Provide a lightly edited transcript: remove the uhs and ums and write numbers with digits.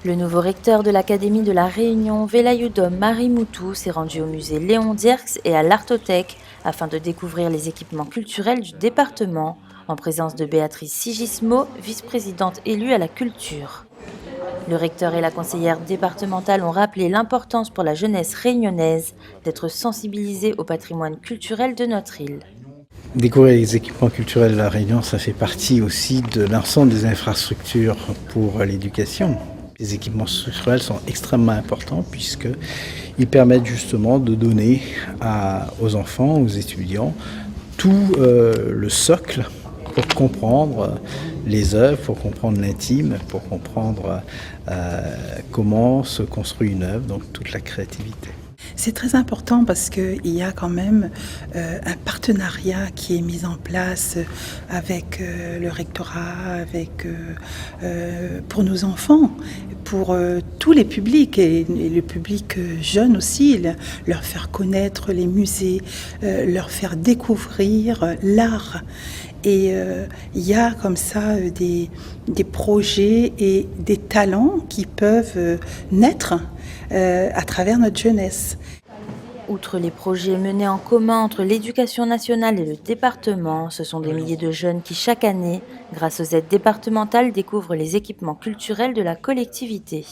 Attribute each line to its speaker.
Speaker 1: Le nouveau recteur de l'Académie de la Réunion, Velayudom Marimoutou, s'est rendu au musée Léon Dierks et à l'Artothèque afin de découvrir les équipements culturels du département, en présence de Béatrice Sigismo, vice-présidente élue à la culture. Le recteur et la conseillère départementale ont rappelé l'importance pour la jeunesse réunionnaise d'être sensibilisée au patrimoine culturel de notre île.
Speaker 2: Découvrir les équipements culturels de la Réunion, ça fait partie aussi de l'ensemble des infrastructures pour l'éducation. Les équipements culturels sont extrêmement importants puisqu'ils permettent justement de donner aux enfants, aux étudiants, tout le socle pour comprendre les œuvres, pour comprendre l'intime, pour comprendre comment se construit une œuvre, donc toute la créativité.
Speaker 3: C'est très important parce qu'il y a quand même un partenariat qui est mis en place avec le rectorat, pour nos enfants, pour tous les publics et le public jeune aussi, leur faire connaître les musées, leur faire découvrir l'art. Et il y a comme ça des projets et des talents qui peuvent naître à travers notre jeunesse.
Speaker 1: Outre les projets menés en commun entre l'éducation nationale et le département, ce sont des milliers de jeunes qui, chaque année, grâce aux aides départementales, découvrent les équipements culturels de la collectivité.